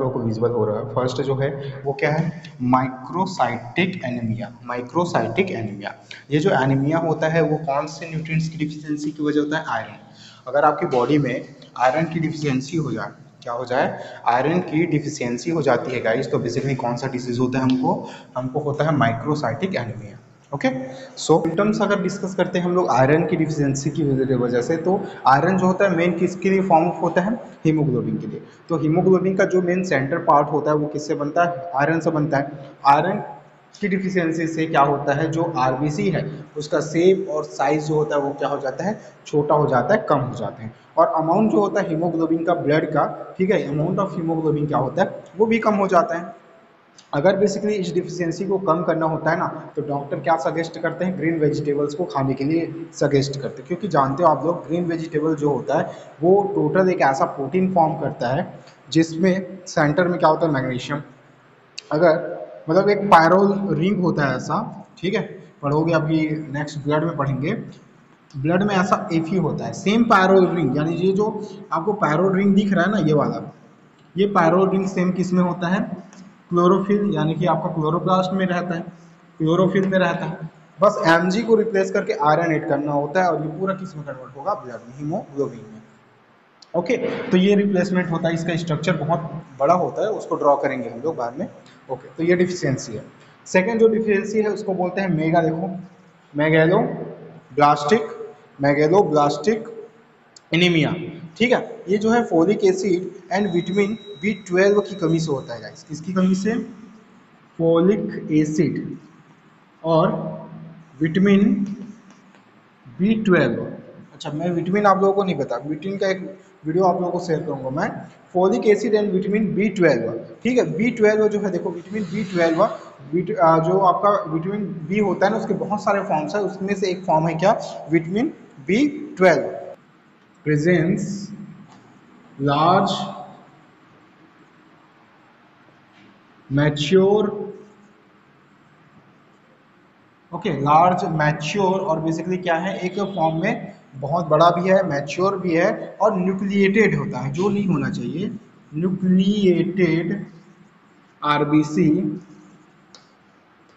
लोगों को विजिबल हो रहा है। फर्स्ट जो है वो क्या है, माइक्रोसाइटिक एनीमिया। माइक्रोसाइटिक एनीमिया, ये जो एनीमिया होता है वो कौन से न्यूट्रिएंट्स की डिफिशियंसी की वजह होता है, आयरन। अगर आपकी बॉडी में आयरन की डिफिशियंसी हो जाए, क्या हो जाए, आयरन की डिफिशियंसी हो जाती है गाइस, तो बेसिकली कौन सा डिसीज होता है हमको होता है माइक्रोसाइटिक एनीमिया। ओके, सो सिम्टम्स अगर डिस्कस करते हैं हम लोग आयरन की डिफिशियंसी की वजह से, तो आयरन जो होता है मेन किसके लिए फॉर्म होता है, हीमोग्लोबिन के लिए। तो हीमोग्लोबिन का जो मेन सेंटर पार्ट होता है वो किससे बनता है, आयरन से बनता है। आयरन की डिफिशियंसी से क्या होता है, जो आरबीसी है उसका शेप और साइज जो होता है वो क्या हो जाता है, छोटा हो जाता है, कम हो जाते हैं। और अमाउंट जो होता है हीमोग्लोबिन का ब्लड का, ठीक है, अमाउंट ऑफ हीमोग्लोबिन क्या होता है, वो भी कम हो जाता है। अगर बेसिकली इस डिफिशियंसी को कम करना होता है ना, तो डॉक्टर क्या सजेस्ट करते हैं, ग्रीन वेजिटेबल्स को खाने के लिए सजेस्ट करते हैं। क्योंकि जानते हो आप लोग, ग्रीन वेजिटेबल जो होता है वो टोटल एक ऐसा प्रोटीन फॉर्म करता है जिसमें सेंटर में क्या होता है, मैग्नीशियम। अगर मतलब एक पायरोल रिंग होता है ऐसा, ठीक है, पढ़ोगे अभी नेक्स्ट ब्लड में पढ़ेंगे, ब्लड में ऐसा एफी होता है सेम पायरोल रिंग, यानी ये जो आपको पायरोल रिंग दिख रहा है ना, ये वाला, ये पायरोल रिंग सेम किस में होता है, क्लोरोफिल, यानी कि आपका क्लोरोप्लास्ट में रहता है, क्लोरोफिल में रहता है। बस एमजी को रिप्लेस करके आयरन ऐड करना होता है और ये पूरा किस में कन्वर्ट होगा, ब्लड में, हीमोग्लोबिन में। ओके, तो ये रिप्लेसमेंट होता है, इसका स्ट्रक्चर बहुत बड़ा होता है, उसको ड्रॉ करेंगे हम लोग बाद में। ओके, तो ये डिफिशियंसी है। सेकेंड जो डिफिशियंसी है उसको बोलते हैं मेगा, देखो, मैगेलो ब्लास्टिक, मैगेलो ब्लास्टिक एनीमिया। ठीक है, ये जो है folic acid and vitamin B 12 की कमी से होता है गाइस। किसकी कमी से, फोलिक एसिड और विटामिन बी 12। अच्छा, मैं विटामिन आप लोगों को नहीं बता, विटामिन का एक वीडियो आप लोगों को शेयर करूंगा मैं, folic acid and vitamin B 12। ठीक है, बी 12 जो है, देखो विटामिन बी 12, जो आपका विटामिन बी होता है ना, उसके बहुत सारे फॉर्म्स है, उसमें से एक फॉर्म है क्या, vitamin B 12 presence large mature, okay, large mature, और बेसिकली क्या है, एक फॉर्म में बहुत बड़ा भी है, मैच्योर भी है, और न्यूक्लिएटेड होता है, जो नहीं होना चाहिए, nucleated RBC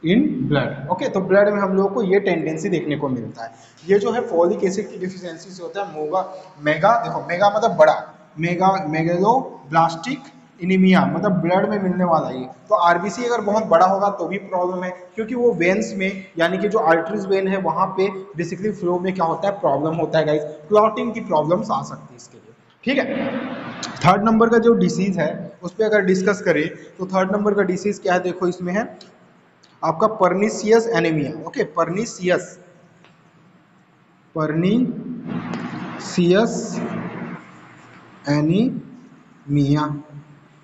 in blood. Okay, तो ब्लड में हम लोगों को ये टेंडेंसी देखने को मिलता है। ये जो है फॉलिक एसिड की डिफिशियंसी से होता है मोगा मेगा, देखो मेगा मतलब बड़ा, मेगा मेगेलो ब्लास्टिक इनिमिया, मतलब ब्लड में मिलने वाला ये। तो आरबीसी अगर बहुत बड़ा होगा तो भी प्रॉब्लम है, क्योंकि वो वेन्स में, यानी कि जो आर्टरीज वेन है वहां पे बेसिकली फ्लो में क्या होता है, प्रॉब्लम होता है गाइस, क्लॉटिंग की प्रॉब्लम्स आ सकती है इसके लिए। ठीक है, थर्ड नंबर का जो डिसीज है उस पर अगर डिस्कस करें, तो थर्ड नंबर का डिसीज क्या है, देखो इसमें है आपका pernicious anaemia. Okay, pernicious, pernicious anaemia.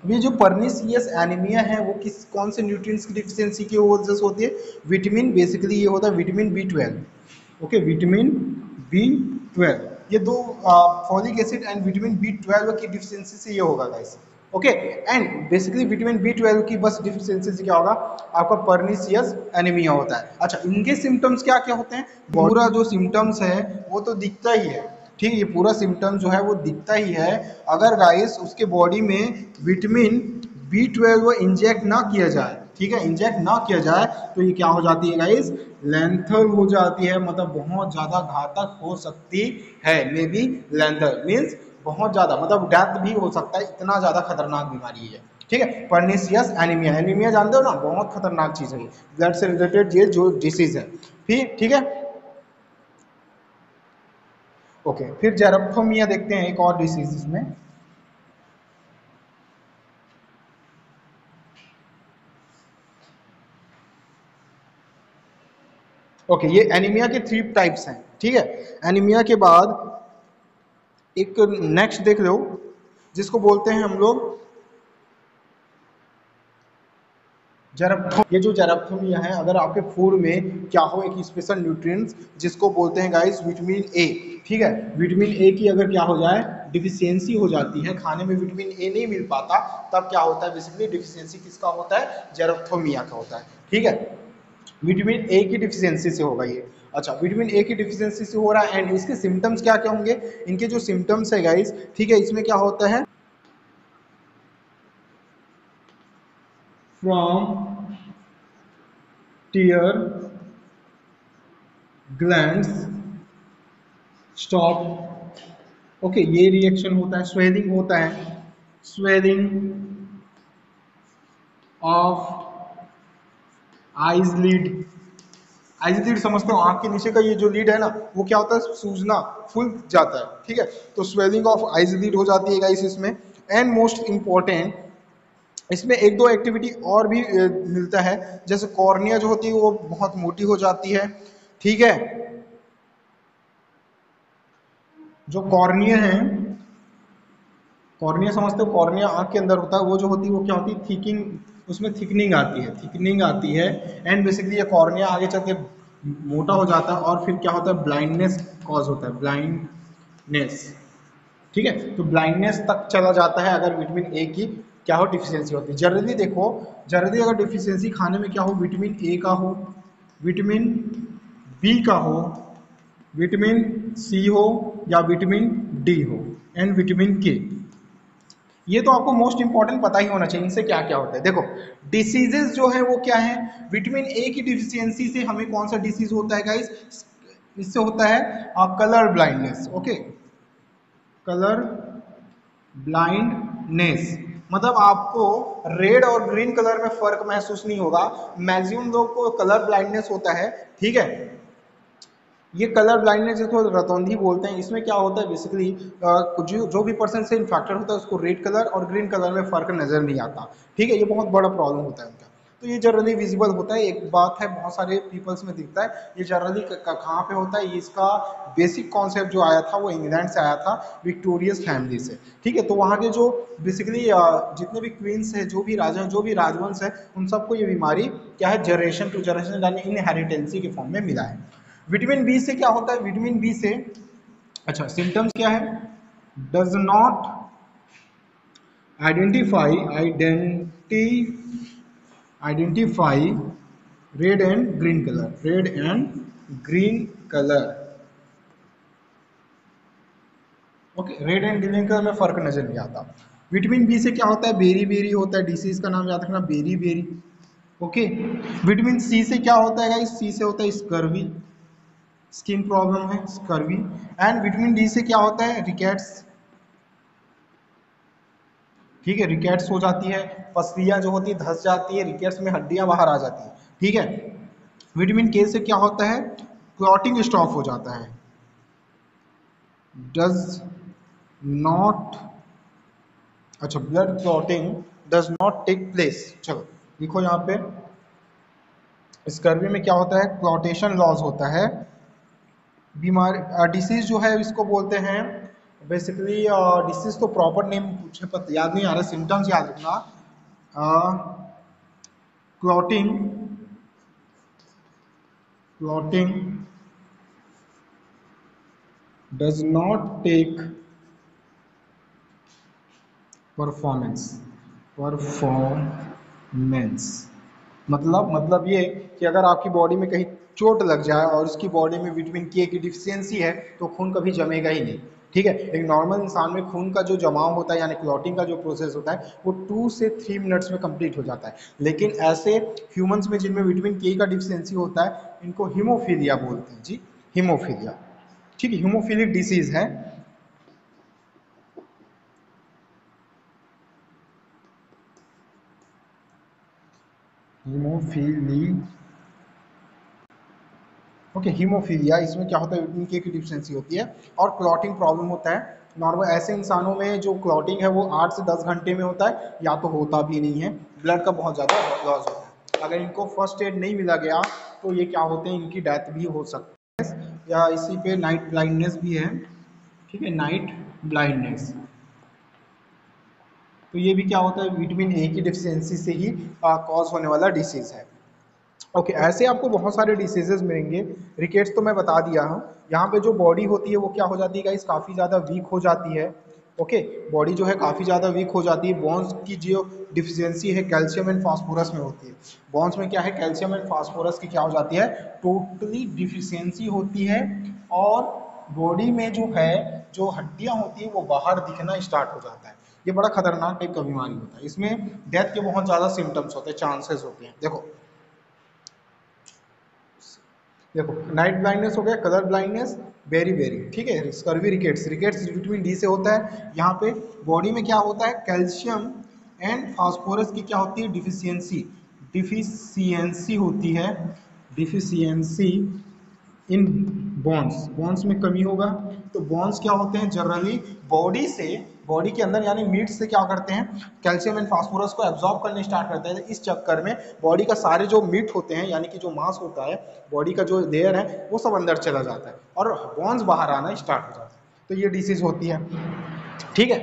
ये जो पर्नीसियस एनीमिया है वो किस कौन से न्यूट्रिएंट्स की डिफिशियंसी की वजह से होती है, विटामिन, बेसिकली ये होता है vitamin B 12। Okay, vitamin B 12, ये दो folic acid and vitamin B 12 की डिफिशियंसी से ये होगा guys. Okay, and basically vitamin B 12 की बस डिफिशियंसी से क्या होगा, आपका पर्नीसियस एनीमिया होता है। अच्छा, इनके सिम्टम्स क्या क्या होते हैं, पूरा जो सिम्टम्स है वो तो दिखता ही है, ठीक है, ये पूरा सिम्टम जो है वो दिखता ही है। अगर गाइस उसके बॉडी में विटामिन बी 12 इंजेक्ट ना किया जाए, ठीक है, इंजेक्ट ना किया जाए, तो ये क्या हो जाती है गाइस, लेंथल हो जाती है, मतलब बहुत ज्यादा घातक हो सकती है। मे बी लेंथल मीन्स बहुत ज्यादा, मतलब डेथ भी हो सकता है, इतना ज्यादा खतरनाक बीमारी है। ठीक है, पर्नीसियस एनीमिया, एनीमिया जानते हो ना, बहुत खतरनाक चीज है, ब्लड से रिलेटेड ये जो डिसीज है। फिर ठीक है, ओके, फिर जेरोथोमिया देखते हैं, एक और डिसीज इसमें। ओके, ये एनीमिया के 3 टाइप्स हैं। ठीक है, एनीमिया के बाद एक नेक्स्ट देख लो, जिसको बोलते हैं हम लोग ये जो जेरोथोमिया है, अगर आपके फूड में क्या हो एक स्पेशल न्यूट्रिएंट्स जिसको बोलते हैं गाइस विटामिन ए। ठीक है, विटामिन ए की अगर क्या हो जाए, डिफिशियंसी हो जाती है, खाने में विटामिन ए नहीं मिल पाता, तब क्या होता है, बेसिकली डिफिशियंसी किसका होता है, जेरोथोमिया का होता है। ठीक है, विटामिन ए की डिफिशियंसी से होगा ये। अच्छा, विटामिन ए की डिफिशियंसी से हो रहा है, एंड इसके सिम्टम्स क्या क्या होंगे, इनके जो सिम्टम्स है गाइस, ठीक है, इसमें क्या होता है, from tear glands stop. Okay, ये रिएक्शन होता है, स्वेलिंग होता है, swelling of eyes lid. Eyes lid समझते हो, आंख के नीचे का ये जो लीड है ना, वो क्या होता है, सूजना, फूल जाता है, ठीक है। तो स्वेलिंग ऑफ आइज लीड हो जाती है गाइस इसमें। एंड मोस्ट इंपॉर्टेंट, इसमें एक दो एक्टिविटी और भी मिलता है, जैसे कॉर्निया जो होती है वो बहुत मोटी हो जाती है, ठीक है। जो कॉर्निया है, कॉर्निया समझते हो, कॉर्निया आंख के अंदर होता है, वो जो होती है वो क्या होती है, थिकिंग, उसमें थिकनिंग आती है, थिकनिंग आती है। एंड बेसिकली ये कॉर्निया आगे चल के मोटा हो जाता है और फिर क्या होता है, ब्लाइंडनेस कॉज होता है, ब्लाइंडनेस, ठीक है। तो ब्लाइंडनेस तक चला जाता है अगर विटामिन ए की क्या हो, डिफिशियंसी होती है। जनरली देखो, जनरली अगर डिफिशियंसी खाने में क्या हो, विटामिन ए का हो, विटामिन बी का हो, विटामिन सी हो, या विटामिन डी हो, एंड विटामिन के। ये तो आपको मोस्ट इंपॉर्टेंट पता ही होना चाहिए इनसे क्या क्या होता है। देखो, डिसीजेस जो है वो क्या है, विटामिन ए की डिफिशियंसी से हमें कौन सा डिसीज होता है गाइस, इससे होता है colour blindness. Okay, colour blindness, मतलब आपको रेड और ग्रीन कलर में फर्क महसूस नहीं होगा। मैक्सिमम लोग को कलर ब्लाइंडनेस होता है, ठीक है। ये कलर ब्लाइंडनेस जिसको रतौंधी बोलते हैं, इसमें क्या होता है बेसिकली, जो भी पर्सन से इन्फेक्टेड होता है उसको रेड कलर और ग्रीन कलर में फर्क नजर नहीं आता, ठीक है। ये बहुत बड़ा प्रॉब्लम होता है उनका। तो ये जनरली विजिबल होता है, एक बात है, बहुत सारे पीपल्स में दिखता है। ये जनरली कहाँ पे होता है, इसका बेसिक कॉन्सेप्ट जो आया था वो इंग्लैंड से आया था, विक्टोरियस फैमिली से, ठीक है। तो वहाँ के जो बेसिकली जितने भी क्वींस है, जो भी राजा, जो भी राजवंश है, उन सबको ये बीमारी क्या है, जनरेशन टू जनरेशन यानी इनहेरिटेंसी के फॉर्म में मिला है। विटामिन बी से क्या होता है, विटामिन बी से, अच्छा सिम्टम्स क्या है, does not identify identify red and green colour, red and green colour. Okay, red and green colour में फर्क नजर नहीं आता। विटामिन बी से क्या होता है, बेरी बेरी होता है, डिसीज का नाम याद रखना, beriberi. Okay, vitamin C से क्या होता है गाइस, सी से होता है स्कर्वी, स्किन प्रॉब्लम है, स्कर्वी। एंड विटामिन डी से क्या होता है, रिकेट्स, ठीक है, रिकेट्स हो जाती है, पसलियां जो होती है धस जाती है, रिकेट्स में हड्डियां बाहर आ जाती है, ठीक है। विटामिन के से क्या होता है, क्लॉटिंग स्टॉप हो जाता है, डज नॉट, अच्छा blood clotting does not take place. चलो लिखो यहाँ पे, स्कर्वी में क्या होता है, क्लॉटेशन लॉस होता है, बीमारी, डिसीज जो है इसको बोलते हैं बेसिकली, डिसीज तो प्रॉपर नेम मुझे पता याद नहीं आ रहा, सिम्टम्स याद रखना, clotting, clotting does not take performance, performance, मतलब ये कि अगर आपकी बॉडी में कहीं चोट लग जाए और उसकी बॉडी में विटामिन के की डिफिशियंसी है तो खून कभी जमेगा ही नहीं, ठीक है। एक नॉर्मल इंसान में खून का जो जमाव होता है यानी क्लॉटिंग का जो प्रोसेस होता है वो 2 से 3 मिनट्स में कंप्लीट हो जाता है। लेकिन ऐसे ह्यूमंस में जिनमें विटामिन के का डिफिशियंसी होता है, इनको हीमोफीलिया बोलते हैं जी, हीमोफीलिया, ठीक है, हीमोफीलिक डिसीज है। हीमोफीली, ओके, हीमोफीलिया, इसमें क्या होता है, विटामिन के की डिफिशियंसी होती है और क्लॉटिंग प्रॉब्लम होता है। नॉर्मल ऐसे इंसानों में जो क्लॉटिंग है वो 8 से 10 घंटे में होता है, या तो होता भी नहीं है, ब्लड का बहुत ज़्यादा लॉस होता है। अगर इनको फर्स्ट एड नहीं मिला गया तो ये क्या होते हैं, इनकी डेथ भी हो सकती है। या इसी पे नाइट ब्लाइंडनेस भी है, ठीक है, नाइट ब्लाइंडनेस। तो ये भी क्या होता है, विटामिन ए की डिफिशियंसी से ही कॉज होने वाला डिसीज है। ओके, ऐसे आपको बहुत सारे डिसीजेज मिलेंगे। रिकेट्स तो मैं बता दिया हूँ। यहाँ पे जो बॉडी होती है वो क्या हो जाती है गाइस, काफ़ी ज़्यादा वीक हो जाती है। ओके, बॉडी जो है काफ़ी ज़्यादा वीक हो जाती है। बॉन्स की जो डिफिशियंसी है कैल्शियम एंड फास्फोरस में होती है। बॉन्स में क्या है, कैल्शियम एंड फास्फोरस की क्या हो जाती है, टोटली डिफिशियंसी होती है। और बॉडी में जो है, जो हड्डियाँ होती है वो बाहर दिखना स्टार्ट हो जाता है। ये बड़ा खतरनाक टाइप का बीमारी होता है, इसमें डेथ के बहुत ज़्यादा सिम्टम्स होते हैं, चांसेस होते हैं। देखो देखो नाइट ब्लाइंडनेस हो गया, कलर ब्लाइंडनेस, बेरी बेरी, ठीक है, scurvy rickets, rickets vitamin D से होता है। यहाँ पे बॉडी में क्या होता है, कैल्शियम एंड फास्फोरस की क्या होती है, डिफिशियंसी, डिफिशियंसी होती है, डिफिशियंसी इन बॉन्स, बॉन्स में कमी होगा। तो बॉन्स क्या होते हैं, जनरली बॉडी से, बॉडी के अंदर यानी मीट से क्या करते हैं, कैल्शियम एंड फास्फोरस को एब्जॉर्ब करने स्टार्ट करते हैं। इस चक्कर में बॉडी का सारे जो मीट होते हैं यानी कि जो मांस होता है, बॉडी का जो लेयर है वो सब अंदर चला जाता है और बॉन्स बाहर आना स्टार्ट हो जाता है। तो ये डिसीज होती है, ठीक है,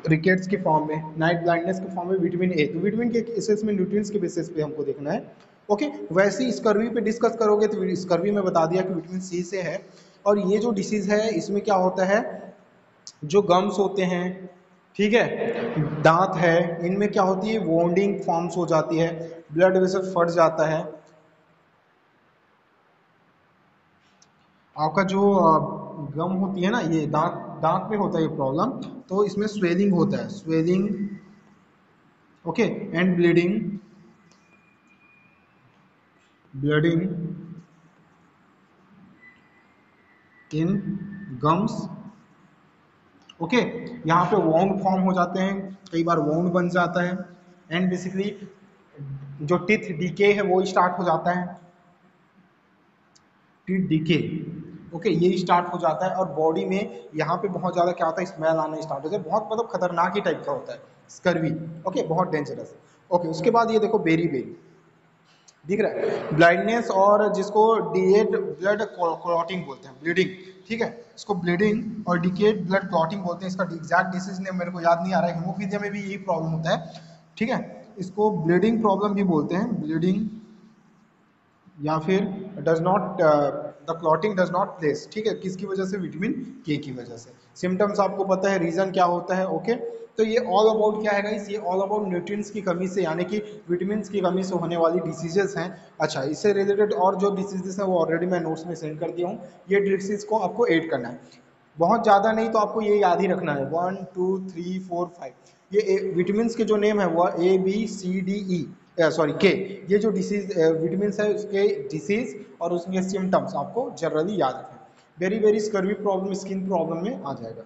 रिकेट्स के फॉर्म में, नाइट ब्लाइंडनेस के फॉर्म में विटामिन ए। तो विटामिन के केसेस में न्यूट्रिएंट्स के बेसिस पे हमको देखना है। ओके, वैसे ही स्कर्वी पे डिस्कस करोगे तो स्कर्वी में बता दिया कि विटामिन सी से है। और ये जो डिसीज है इसमें क्या होता है, जो गम्स होते हैं, ठीक है, दांत है, इनमें क्या होती है, वोंडिंग फॉर्म्स हो जाती है, ब्लड वेसल फट जाता है। आपका जो गम होती है ना, ये दांत, दांत में होता है ये प्रॉब्लम, तो इसमें स्वेलिंग होता है, swelling, okay, and bleeding, bleeding in gums, okay. यहाँ पे वाउंड फॉर्म हो जाते हैं, कई बार वाउंड बन जाता है, एंड बेसिकली जो टीथ डीके है वो स्टार्ट हो जाता है, टीथ डीके, ओके, ये स्टार्ट हो जाता है। और बॉडी में यहाँ पे बहुत ज़्यादा क्या होता है, स्मेल आना स्टार्ट हो जाता है, बहुत मतलब खतरनाक ही टाइप का होता है स्कर्वी, ओके, बहुत डेंजरस। ओके, उसके बाद ये देखो बेरी बेरी दिख रहा है, ब्लाइंडनेस, और जिसको डिएट ब्लड क्लॉटिंग बोलते हैं, ब्लीडिंग, ठीक है, इसको ब्लीडिंग और डिकेट ब्लड क्लॉटिंग बोलते हैं। इसका एग्जैक्ट डिसीज नेम मेरे को याद नहीं आ रहा है, हीमोफीलिया में भी यही प्रॉब्लम होता है, ठीक है, इसको ब्लीडिंग प्रॉब्लम भी बोलते हैं, ब्लीडिंग, या फिर does not the clotting does not place, ठीक है, किसकी वजह से, विटामिन के की वजह से। सिम्टम्स आपको पता है, रीजन क्या होता है, ओके। तो ये ऑल अबाउट क्या है गाइस, ये ऑल अबाउट न्यूट्रिएंट्स की कमी से यानी कि विटामिन की कमी से होने वाली डिसीजेस हैं। अच्छा, इससे रिलेटेड और जो डिसीजेस हैं वो ऑलरेडी मैं नोट्स में सेंड कर दिया हूँ, ये डिसीज को आपको ऐड करना है, बहुत ज़्यादा नहीं तो आपको ये याद ही रखना है, 1 2 3 4 5, ये विटामिन के जो नेम है वो ABCDE, सॉरी के, ये जो डिसीज विटामिन है उसके डिसीज और उसके सिम्टम्स आपको जनरली याद रखें। Very very scurvy problem skin problem में आ जाएगा।